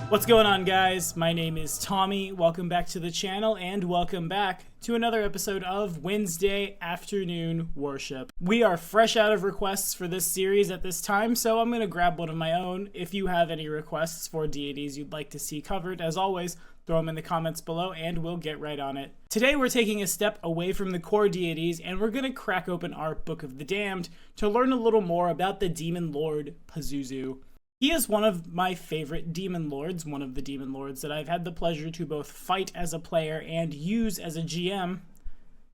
What's going on, guys? My name is Tommy. Welcome back to the channel and welcome back to another episode of Wednesday Afternoon Worship. We are fresh out of requests for this series at this time, so I'm going to grab one of my own. If you have any requests for deities you'd like to see covered, as always, throw them in the comments below and we'll get right on it. Today we're taking a step away from the core deities and we're going to crack open our Book of the Damned to learn a little more about the demon lord Pazuzu. He is one of my favorite demon lords, one of the demon lords that I've had the pleasure to both fight as a player and use as a GM.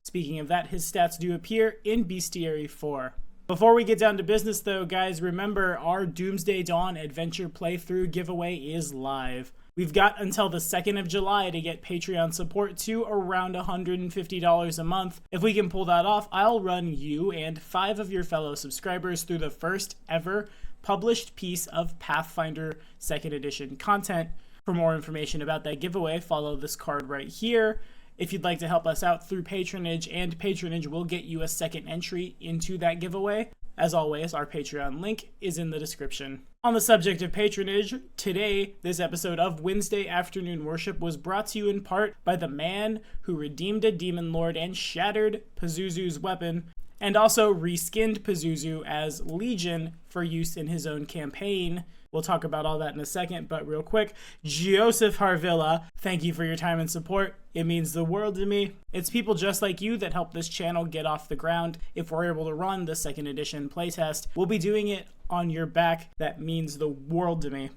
Speaking of that, his stats do appear in Bestiary 4. Before we get down to business though, guys, remember our Doomsday Dawn adventure playthrough giveaway is live. We've got until the 2nd of July to get Patreon support to around $150 a month. If we can pull that off, I'll run you and 5 of your fellow subscribers through the first ever published piece of Pathfinder 2nd edition content. For more information about that giveaway, follow this card right here. If you'd like to help us out through patronage, and patronage will get you a second entry into that giveaway. As always, our Patreon link is in the description. On the subject of patronage, today, this episode of Wednesday Afternoon Worship was brought to you in part by the man who redeemed a demon lord and shattered Pazuzu's weapon, and also reskinned Pazuzu as Legion for use in his own campaign. We'll talk about all that in a second, but real quick, Joseph Harvilla, thank you for your time and support. It means the world to me. It's people just like you that help this channel get off the ground. If we're able to run the 2nd edition playtest, we'll be doing it on your back. That means the world to me.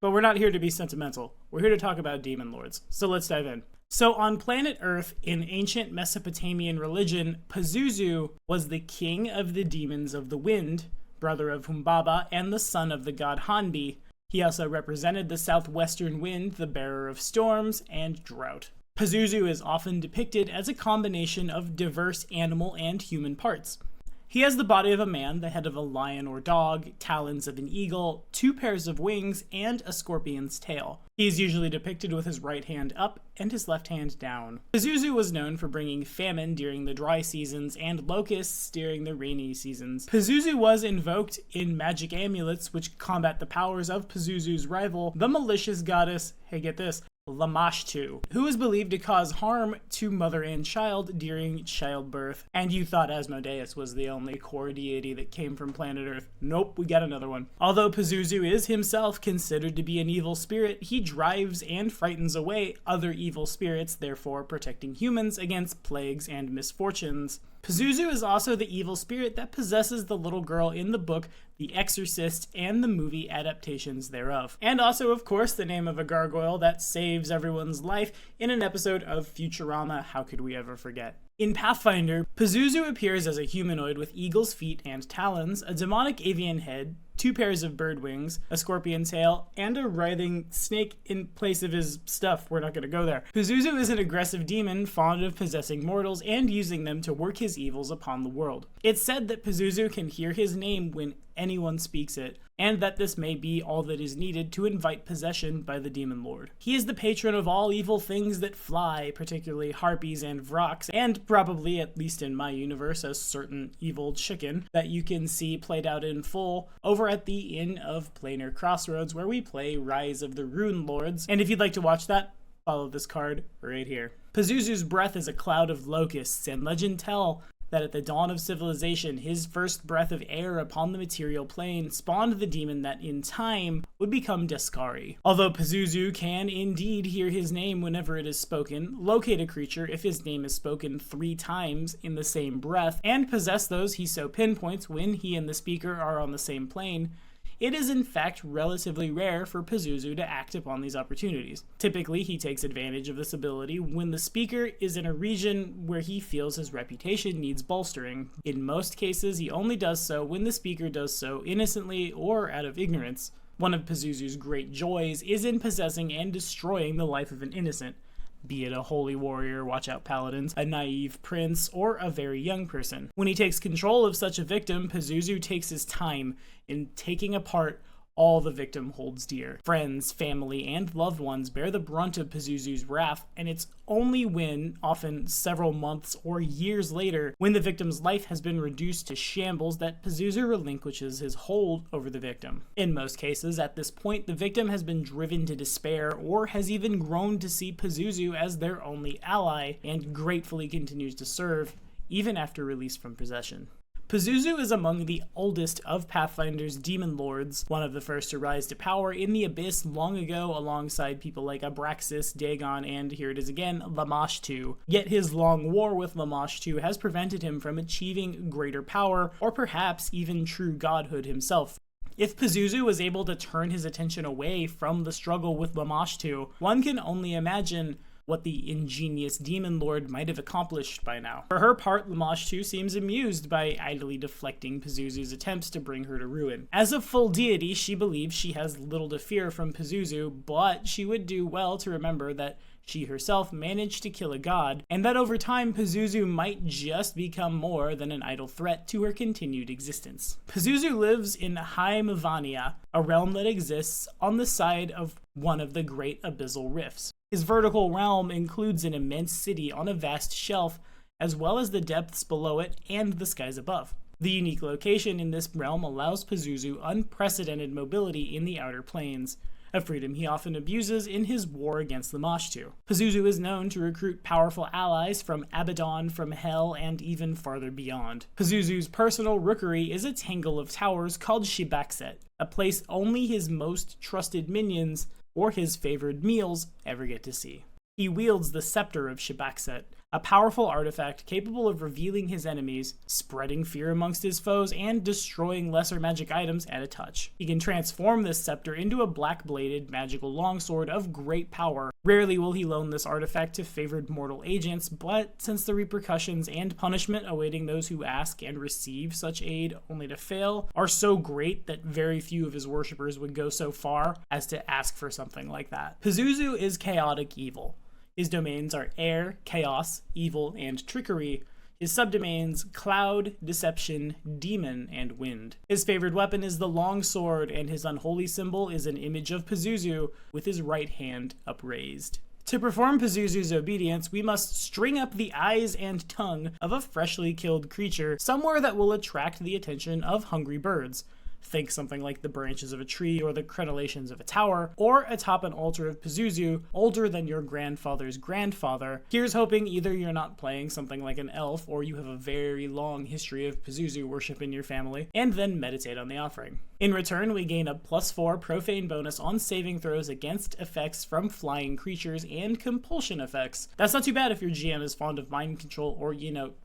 But we're not here to be sentimental. We're here to talk about demon lords. So let's dive in. So on planet Earth, in ancient Mesopotamian religion, Pazuzu was the king of the demons of the wind, brother of Humbaba, and the son of the god Hanbi. He also represented the southwestern wind, the bearer of storms and drought. Pazuzu is often depicted as a combination of diverse animal and human parts. He has the body of a man, the head of a lion or dog, talons of an eagle, 2 pairs of wings, and a scorpion's tail. He is usually depicted with his right hand up and his left hand down. Pazuzu was known for bringing famine during the dry seasons and locusts during the rainy seasons. Pazuzu was invoked in magic amulets which combat the powers of Pazuzu's rival, the malicious goddess, hey get this, Lamashtu, who is believed to cause harm to mother and child during childbirth. And you thought Asmodeus was the only core deity that came from planet Earth. Nope, we got another one. Although Pazuzu is himself considered to be an evil spirit, he drives and frightens away other evil spirits, therefore protecting humans against plagues and misfortunes. Pazuzu is also the evil spirit that possesses the little girl in the book The Exorcist and the movie adaptations thereof. And also, of course, the name of a gargoyle that saves everyone's life in an episode of Futurama. How could we ever forget? In Pathfinder, Pazuzu appears as a humanoid with eagle's feet and talons, a demonic avian head, 2 pairs of bird wings, a scorpion tail, and a writhing snake in place of his stuff. We're not going to go there. Pazuzu is an aggressive demon, fond of possessing mortals and using them to work his evils upon the world. It's said that Pazuzu can hear his name when anyone speaks it, and that this may be all that is needed to invite possession by the demon lord. He is the patron of all evil things that fly, particularly harpies and vrocs, and probably, at least in my universe, a certain evil chicken that you can see played out in full over at the Inn of Planar Crossroads, where we play Rise of the Rune Lords. And if you'd like to watch that, follow this card right here. Pazuzu's breath is a cloud of locusts, and legend tell that at the dawn of civilization, his first breath of air upon the material plane spawned the demon that in time would become Deskari. Although Pazuzu can indeed hear his name whenever it is spoken, locate a creature if his name is spoken 3 times in the same breath, and possess those he so pinpoints when he and the speaker are on the same plane, it is in fact relatively rare for Pazuzu to act upon these opportunities. Typically, he takes advantage of this ability when the speaker is in a region where he feels his reputation needs bolstering. In most cases, he only does so when the speaker does so innocently or out of ignorance. One of Pazuzu's great joys is in possessing and destroying the life of an innocent, be it a holy warrior, watch out paladins, a naive prince, or a very young person. When he takes control of such a victim, Pazuzu takes his time in taking apart all the victim holds dear. Friends, family, and loved ones bear the brunt of Pazuzu's wrath, and it's only when, often several months or years later, when the victim's life has been reduced to shambles, that Pazuzu relinquishes his hold over the victim. In most cases, at this point, the victim has been driven to despair or has even grown to see Pazuzu as their only ally and gratefully continues to serve, even after release from possession. Pazuzu is among the oldest of Pathfinder's demon lords, one of the first to rise to power in the Abyss long ago alongside people like Abraxas, Dagon, and here it is again, Lamashtu. Yet his long war with Lamashtu has prevented him from achieving greater power, or perhaps even true godhood himself. If Pazuzu was able to turn his attention away from the struggle with Lamashtu, one can only imagine what the ingenious demon lord might have accomplished by now. For her part, Lamashtu seems amused by idly deflecting Pazuzu's attempts to bring her to ruin. As a full deity, she believes she has little to fear from Pazuzu, but she would do well to remember that she herself managed to kill a god, and that over time Pazuzu might just become more than an idle threat to her continued existence. Pazuzu lives in High Mavania, a realm that exists on the side of one of the great abyssal rifts. His vertical realm includes an immense city on a vast shelf, as well as the depths below it and the skies above. The unique location in this realm allows Pazuzu unprecedented mobility in the outer planes, a freedom he often abuses in his war against Lamashtu. Pazuzu is known to recruit powerful allies from Abaddon, from Hell, and even farther beyond. Pazuzu's personal rookery is a tangle of towers called Shibaxet, a place only his most trusted minions or his favored meals ever get to see. He wields the Scepter of Shibaxet, a powerful artifact capable of revealing his enemies, spreading fear amongst his foes, and destroying lesser magic items at a touch. He can transform this scepter into a black-bladed magical longsword of great power. Rarely will he loan this artifact to favored mortal agents, but since the repercussions and punishment awaiting those who ask and receive such aid only to fail are so great that very few of his worshippers would go so far as to ask for something like that. Pazuzu is chaotic evil. His domains are air, chaos, evil, and trickery. His subdomains cloud, deception, demon, and wind. His favored weapon is the longsword, and his unholy symbol is an image of Pazuzu with his right hand upraised. To perform Pazuzu's obedience, we must string up the eyes and tongue of a freshly killed creature somewhere that will attract the attention of hungry birds. Think something like the branches of a tree or the crenellations of a tower, or atop an altar of Pazuzu older than your grandfather's grandfather. Here's hoping either you're not playing something like an elf or you have a very long history of Pazuzu worship in your family, and then meditate on the offering. In return, we gain a +4 profane bonus on saving throws against effects from flying creatures and compulsion effects. That's not too bad if your GM is fond of mind control or,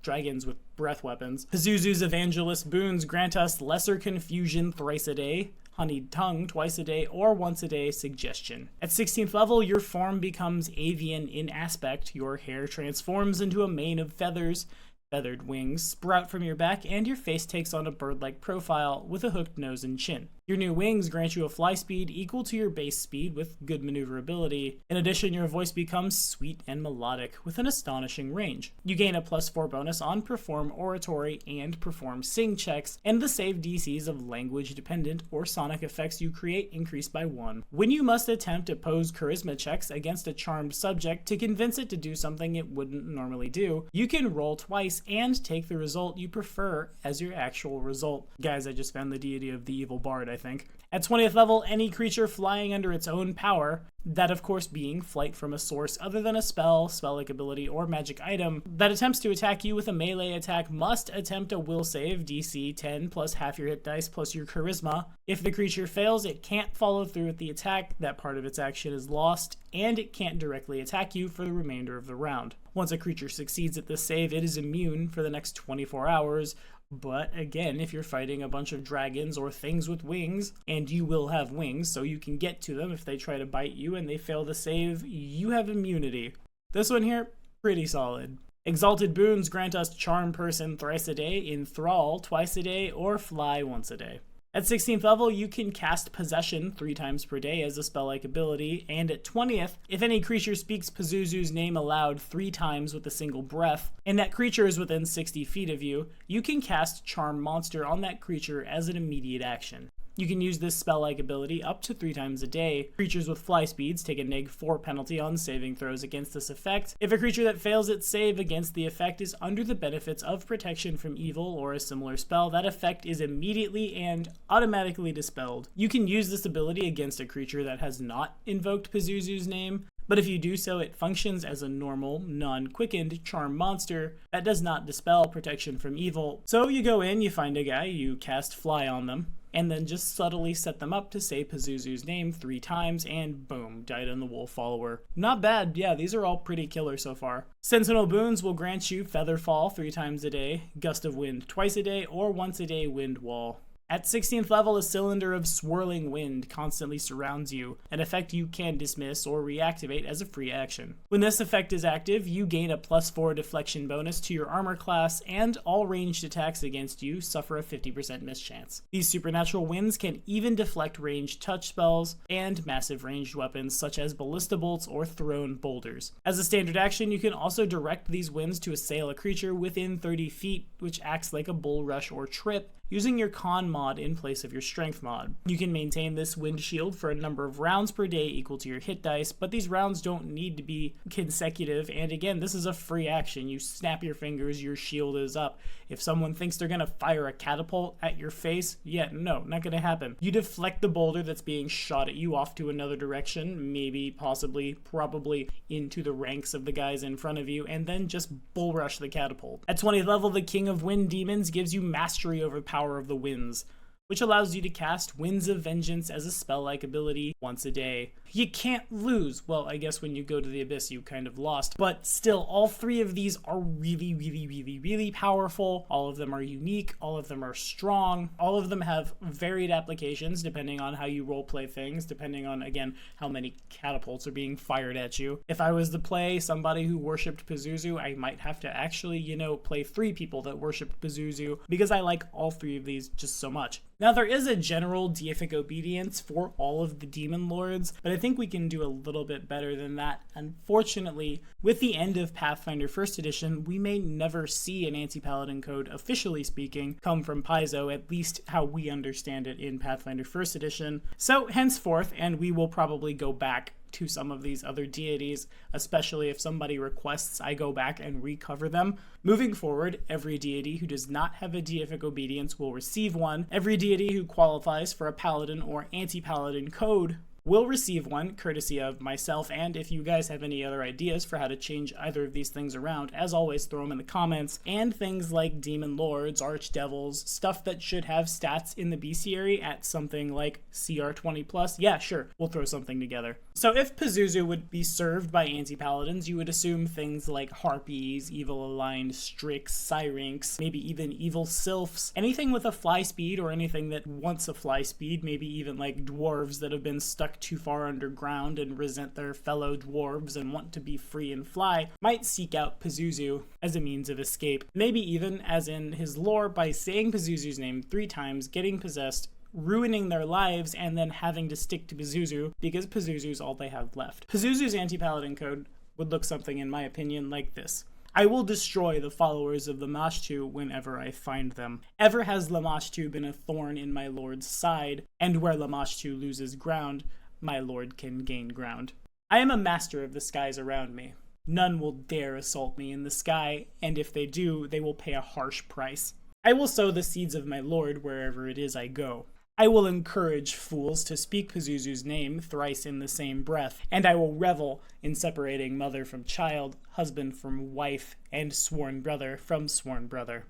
dragons with breath weapons. Pazuzu's evangelist boons grant us lesser confusion thrice a day, honeyed tongue twice a day, or once a day suggestion. At 16th level, your form becomes avian in aspect, your hair transforms into a mane of feathers, feathered wings sprout from your back, and your face takes on a bird-like profile with a hooked nose and chin. Your new wings grant you a fly speed equal to your base speed with good maneuverability. In addition, your voice becomes sweet and melodic with an astonishing range. You gain a +4 bonus on perform oratory and perform sing checks, and the save DCs of language-dependent or sonic effects you create increase by 1. When you must attempt opposed charisma checks against a charmed subject to convince it to do something it wouldn't normally do, you can roll twice and take the result you prefer as your actual result. Guys, I just found the deity of the evil bard, I think. At 20th level, any creature flying under its own power, that of course being flight from a source other than a spell-like ability, or magic item, that attempts to attack you with a melee attack must attempt a will save, DC 10 plus half your hit dice plus your charisma. If the creature fails, it can't follow through with the attack, that part of its action is lost, and it can't directly attack you for the remainder of the round. Once a creature succeeds at this save, it is immune for the next 24 hours, but again, if you're fighting a bunch of dragons or things with wings, and you will have wings, so you can get to them if they try to bite you and they fail the save, you have immunity. This one here, pretty solid. Exalted boons grant us Charm Person thrice a day, Enthrall twice a day, or Fly once a day. At 16th level, you can cast Possession 3 times per day as a spell-like ability, and at 20th, if any creature speaks Pazuzu's name aloud 3 times with a single breath, and that creature is within 60 feet of you, you can cast Charm Monster on that creature as an immediate action. You can use this spell-like ability up to 3 times a day. Creatures with fly speeds take a -4 penalty on saving throws against this effect. If a creature that fails its save against the effect is under the benefits of protection from evil or a similar spell, that effect is immediately and automatically dispelled. You can use this ability against a creature that has not invoked Pazuzu's name, but if you do so, it functions as a normal, non-quickened charm monster that does not dispel protection from evil. So you go in, you find a guy, you cast Fly on them, and then just subtly set them up to say Pazuzu's name 3 times, and boom, died on the wolf follower. Not bad, yeah, these are all pretty killer so far. Sentinel boons will grant you Featherfall 3 times a day, Gust of Wind twice a day, or once a day Wind Wall. At 16th level, a cylinder of swirling wind constantly surrounds you, an effect you can dismiss or reactivate as a free action. When this effect is active, you gain a +4 deflection bonus to your armor class, and all ranged attacks against you suffer a 50% miss chance. These supernatural winds can even deflect ranged touch spells and massive ranged weapons such as ballista bolts or thrown boulders. As a standard action, you can also direct these winds to assail a creature within 30 feet, which acts like a bull rush or trip, using your con mod in place of your strength mod. You can maintain this wind shield for a number of rounds per day equal to your hit dice, but these rounds don't need to be consecutive, and again, this is a free action. You snap your fingers, your shield is up. If someone thinks they're gonna fire a catapult at your face, yeah, no, not gonna happen. You deflect the boulder that's being shot at you off to another direction, maybe, possibly, probably into the ranks of the guys in front of you, and then just bull rush the catapult. At 20th level, the King of Wind Demons gives you mastery over Power of the Winds, which allows you to cast Winds of Vengeance as a spell-like ability once a day. You can't lose. Well, I guess when you go to the Abyss, you kind of lost. But still, all 3 of these are really powerful. All of them are unique. All of them are strong. All of them have varied applications depending on how you roleplay things, depending on, again, how many catapults are being fired at you. If I was to play somebody who worshipped Pazuzu, I might have to actually, play 3 people that worshipped Pazuzu because I like all 3 of these just so much. Now, there is a general deific obedience for all of the demon lords, but I think we can do a little bit better than that. Unfortunately, with the end of Pathfinder 1st Edition, we may never see an anti-paladin code, officially speaking, come from Paizo, at least how we understand it in Pathfinder 1st Edition. So, henceforth, and we will probably go back to some of these other deities, especially if somebody requests I go back and recover them. Moving forward, every deity who does not have a deific obedience will receive one. Every deity who qualifies for a paladin or anti-paladin code will receive one, courtesy of myself, and if you guys have any other ideas for how to change either of these things around, as always, throw them in the comments. And things like demon lords, archdevils, stuff that should have stats in the bestiary at something like CR 20+, yeah, sure, we'll throw something together. So if Pazuzu would be served by anti-paladins, you would assume things like harpies, evil-aligned strix, syrinx, maybe even evil sylphs, anything with a fly speed or anything that wants a fly speed, maybe even like dwarves that have been stuck too far underground and resent their fellow dwarves and want to be free and fly, might seek out Pazuzu as a means of escape. Maybe even, as in his lore, by saying Pazuzu's name 3 times, getting possessed, ruining their lives, and then having to stick to Pazuzu because Pazuzu's all they have left. Pazuzu's anti-paladin code would look something, in my opinion, like this. I will destroy the followers of Lamashtu whenever I find them. Ever has Lamashtu been a thorn in my lord's side, and where Lamashtu loses ground, my lord can gain ground. I am a master of the skies around me. None will dare assault me in the sky, and if they do, they will pay a harsh price. I will sow the seeds of my lord wherever it is I go. I will encourage fools to speak Pazuzu's name thrice in the same breath, and I will revel in separating mother from child, husband from wife, and sworn brother from sworn brother.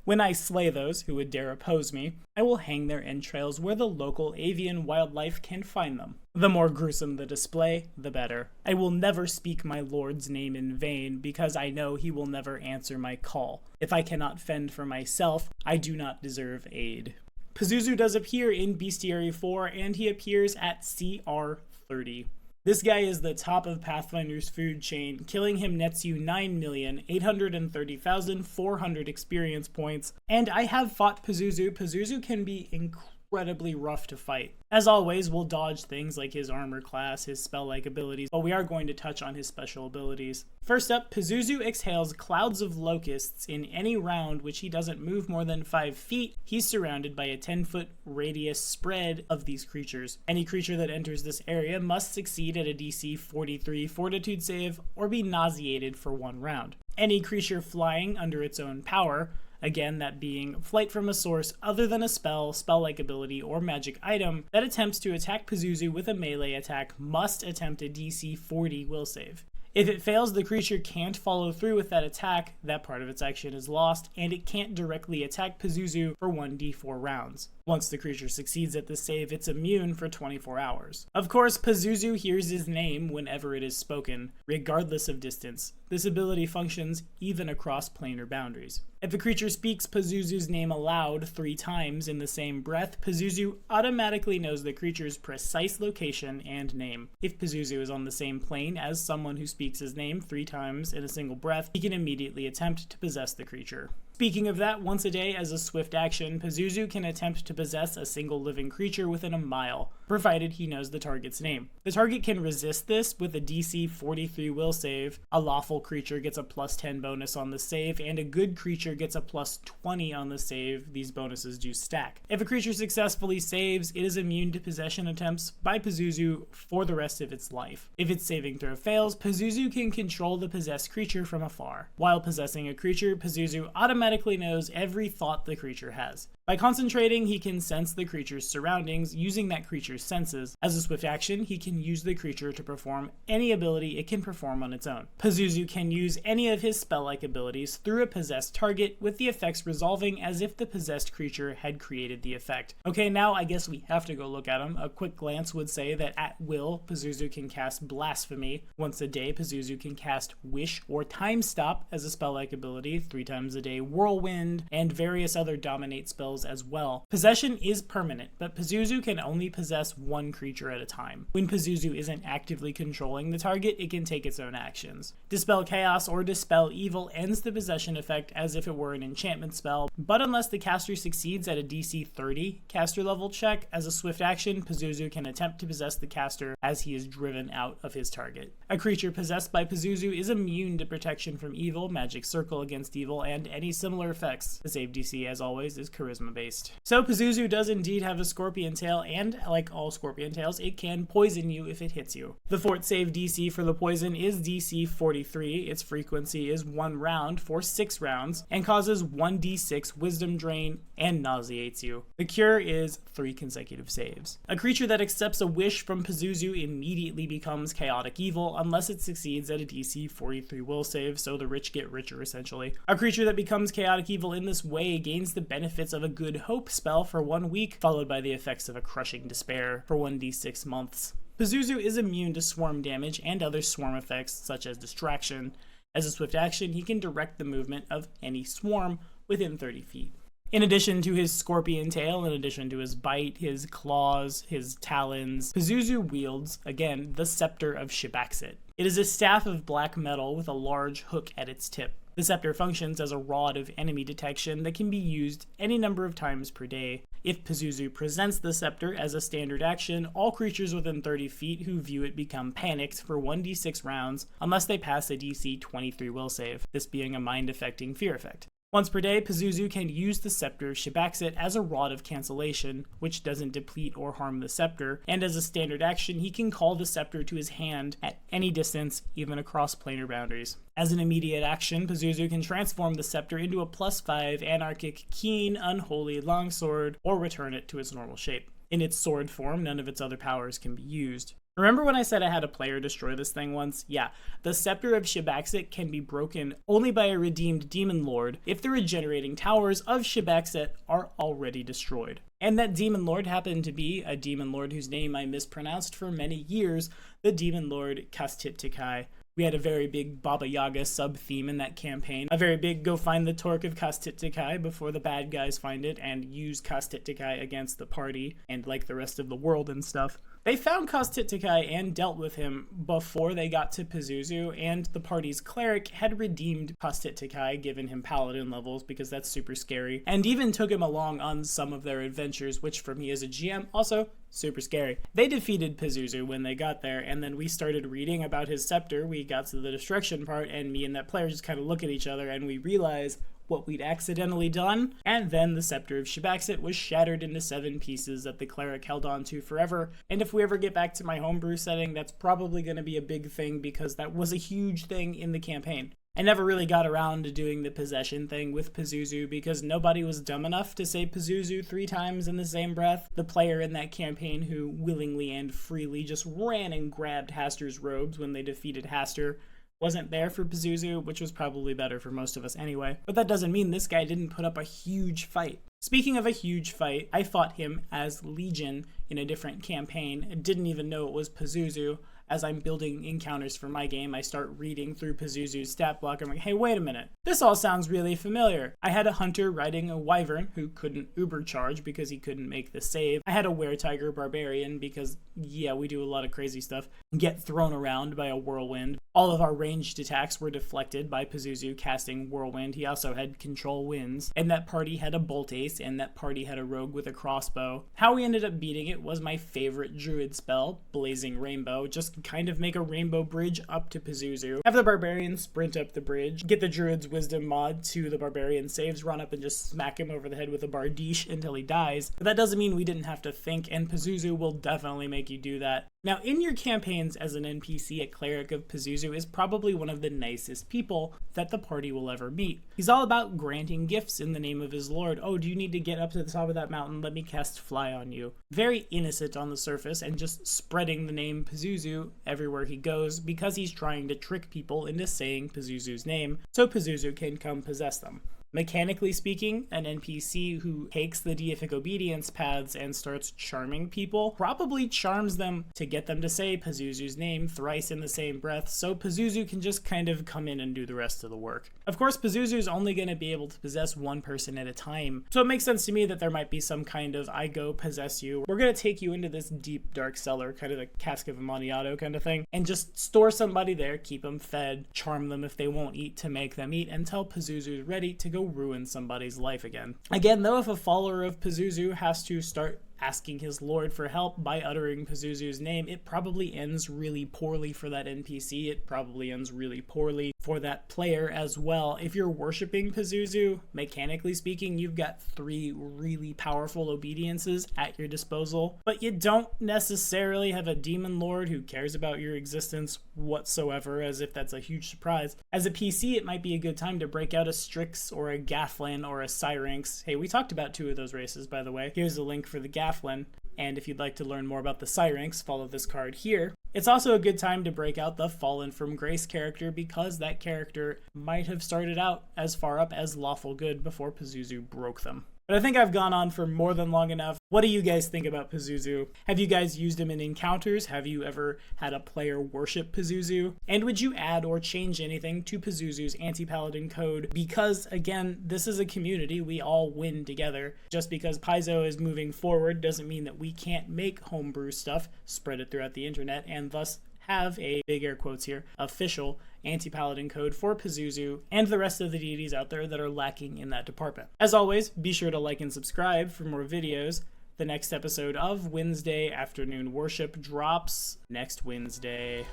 When I slay those who would dare oppose me, I will hang their entrails where the local avian wildlife can find them. The more gruesome the display, the better. I will never speak my lord's name in vain, because I know he will never answer my call. If I cannot fend for myself, I do not deserve aid. Pazuzu does appear in Bestiary 4, and he appears at CR 30. This guy is the top of Pathfinder's food chain. Killing him nets you 9,830,400 experience points. And I have fought Pazuzu. Pazuzu can be incredibly incredibly rough to fight. As always, we'll dodge things like his armor class, his spell-like abilities, but we are going to touch on his special abilities. First up, Pazuzu exhales clouds of locusts in any round which he doesn't move more than 5 feet. He's surrounded by a 10-foot radius spread of these creatures. Any creature that enters this area must succeed at a DC 43 Fortitude save or be nauseated for 1 round. Any creature flying under its own power, again that being flight from a source other than a spell, spell-like ability, or magic item, that attempts to attack Pazuzu with a melee attack must attempt a DC 40 will save. If it fails, the creature can't follow through with that attack, that part of its action is lost, and it can't directly attack Pazuzu for 1d4 rounds. Once the creature succeeds at this save, it's immune for 24 hours. Of course, Pazuzu hears his name whenever it is spoken, regardless of distance. This ability functions even across planar boundaries. If a creature speaks Pazuzu's name aloud 3 times in the same breath, Pazuzu automatically knows the creature's precise location and name. If Pazuzu is on the same plane as someone who speaks his name 3 times in a single breath, he can immediately attempt to possess the creature. Speaking of that, once a day as a swift action, Pazuzu can attempt to possess a single living creature within a mile, provided he knows the target's name. The target can resist this with a DC 43 will save, a lawful creature gets a plus 10 bonus on the save, and a good creature gets a plus 20 on the save. These bonuses do stack. If a creature successfully saves, it is immune to possession attempts by Pazuzu for the rest of its life. If its saving throw fails, Pazuzu can control the possessed creature from afar. While possessing a creature, Pazuzu automatically knows every thought the creature has. By concentrating, he can sense the creature's surroundings using that creature's senses. As a swift action, he can use the creature to perform any ability it can perform on its own. Pazuzu can use any of his spell-like abilities through a possessed target, with the effects resolving as if the possessed creature had created the effect. Okay, now I guess we have to go look at him. A quick glance would say that at will, Pazuzu can cast Blasphemy. Once a day, Pazuzu can cast Wish or Time Stop as a spell-like ability, 3 times a day Whirlwind, and various other Dominate spells as well. Possession is permanent, but Pazuzu can only possess 1 creature at a time. When Pazuzu isn't actively controlling the target, it can take its own actions. Dispel Chaos or Dispel Evil ends the possession effect as if it were an enchantment spell, but unless the caster succeeds at a DC 30 caster level check, as a swift action, Pazuzu can attempt to possess the caster as he is driven out of his target. A creature possessed by Pazuzu is immune to protection from evil, magic circle against evil, and any similar effects. The save DC, as always, is charisma based. So Pazuzu does indeed have a scorpion tail, and like all scorpion tails, it can poison you if it hits you. The fort save DC for the poison is DC 43. Its frequency is 1 round for 6 rounds, and causes 1d6 wisdom drain and nauseates you. The cure is 3 consecutive saves. A creature that accepts a wish from Pazuzu immediately becomes chaotic evil unless it succeeds at a DC 43 will save, so the rich get richer essentially. A creature that becomes chaotic evil in this way gains the benefits of a Good Hope spell for 1 week, followed by the effects of a Crushing Despair for 1d6 months. Pazuzu is immune to swarm damage and other swarm effects such as distraction. As a swift action, he can direct the movement of any swarm within 30 feet. In addition to his scorpion tail, in addition to his bite, his claws, his talons, Pazuzu wields, again, the Scepter of Shibaxit. It is a staff of black metal with a large hook at its tip. The scepter functions as a rod of enemy detection that can be used any number of times per day. If Pazuzu presents the scepter as a standard action, all creatures within 30 feet who view it become panicked for 1d6 rounds unless they pass a DC 23 will save, this being a mind-affecting fear effect. Once per day, Pazuzu can use the Scepter of Shibaxit as a Rod of Cancellation, which doesn't deplete or harm the scepter, and as a standard action, he can call the scepter to his hand at any distance, even across planar boundaries. As an immediate action, Pazuzu can transform the scepter into a +5 anarchic keen Unholy longsword, or return it to its normal shape. In its sword form, none of its other powers can be used. Remember when I said I had a player destroy this thing once? Yeah, the Scepter of Shibaxit can be broken only by a redeemed Demon Lord if the regenerating towers of Shibaxit are already destroyed. And that Demon Lord happened to be a Demon Lord whose name I mispronounced for many years, the Demon Lord Kastittikai. We had a very big Baba Yaga sub-theme in that campaign. A very big go find the Torque of Kastittikai before the bad guys find it and use Kastittikai against the party and like the rest of the world and stuff. They found Kostittikai and dealt with him before they got to Pazuzu, and the party's cleric had redeemed Kostittikai, given him paladin levels because that's super scary, and even took him along on some of their adventures, which for me as a GM, also super scary. They defeated Pazuzu when they got there, and then we started reading about his scepter. We got to the destruction part, and me and that player just kind of look at each other and we realize what we'd accidentally done, and then the Scepter of Shibaxit was shattered into 7 pieces that the cleric held on to forever. And if we ever get back to my homebrew setting, that's probably going to be a big thing because that was a huge thing in the campaign. I never really got around to doing the possession thing with Pazuzu because nobody was dumb enough to say Pazuzu 3 times in the same breath. The player in that campaign who willingly and freely just ran and grabbed Haster's robes when they defeated Haster wasn't there for Pazuzu, which was probably better for most of us anyway. But that doesn't mean this guy didn't put up a huge fight. Speaking of a huge fight, I fought him as Legion in a different campaign. I didn't even know it was Pazuzu. As I'm building encounters for my game, I start reading through Pazuzu's stat block. I'm like, hey, wait a minute. This all sounds really familiar. I had a hunter riding a wyvern who couldn't uber charge because he couldn't make the save. I had a were-tiger barbarian because, yeah, we do a lot of crazy stuff. Get thrown around by a whirlwind. All of our ranged attacks were deflected by Pazuzu casting whirlwind. He also had control winds. And that party had a bolt ace, and that party had a rogue with a crossbow. How we ended up beating it was my favorite druid spell, Blazing Rainbow. Just kind of make a rainbow bridge up to Pazuzu. Have the barbarian sprint up the bridge, get the druid's wisdom mod to the barbarian saves, run up and just smack him over the head with a bardiche until he dies. But that doesn't mean we didn't have to think, and Pazuzu will definitely make you do that. Now, in your campaigns as an NPC, a cleric of Pazuzu is probably one of the nicest people that the party will ever meet. He's all about granting gifts in the name of his lord. Oh, do you need to get up to the top of that mountain? Let me cast fly on you. Very innocent on the surface and just spreading the name Pazuzu everywhere he goes because he's trying to trick people into saying Pazuzu's name so Pazuzu can come possess them. Mechanically speaking, an NPC who takes the deific obedience paths and starts charming people probably charms them to get them to say Pazuzu's name thrice in the same breath, so Pazuzu can just kind of come in and do the rest of the work. Of course, Pazuzu's only going to be able to possess one person at a time, so it makes sense to me that there might be some kind of I go possess you. We're going to take you into this deep dark cellar, kind of the Cask of Amontillado kind of thing, and just store somebody there, keep them fed, charm them if they won't eat to make them eat, until Pazuzu's ready to go ruin somebody's life again. Again, though, if a follower of Pazuzu has to start asking his lord for help by uttering Pazuzu's name, it probably ends really poorly for that NPC. It probably ends really poorly for that player as well. If you're worshiping Pazuzu, mechanically speaking, you've got 3 really powerful obediences at your disposal, but you don't necessarily have a demon lord who cares about your existence whatsoever, as if that's a huge surprise. As a PC, it might be a good time to break out a Strix or a Gathlin or a Syrinx. Hey, we talked about 2 of those races, by the way. Here's a link for the Gathlin, and if you'd like to learn more about the Syrinx, follow this card here. It's also a good time to break out the Fallen from Grace character because that character might have started out as far up as Lawful Good before Pazuzu broke them. But I think I've gone on for more than long enough. What do you guys think about Pazuzu? Have you guys used him in encounters? Have you ever had a player worship Pazuzu? And would you add or change anything to Pazuzu's anti-paladin code? Because, again, this is a community. We all win together. Just because Paizo is moving forward doesn't mean that we can't make homebrew stuff, spread it throughout the internet, and thus have a, big air quotes here, official anti-paladin code for Pazuzu and the rest of the deities out there that are lacking in that department. As always, be sure to like and subscribe for more videos. The next episode of Wednesday Afternoon Worship drops next Wednesday.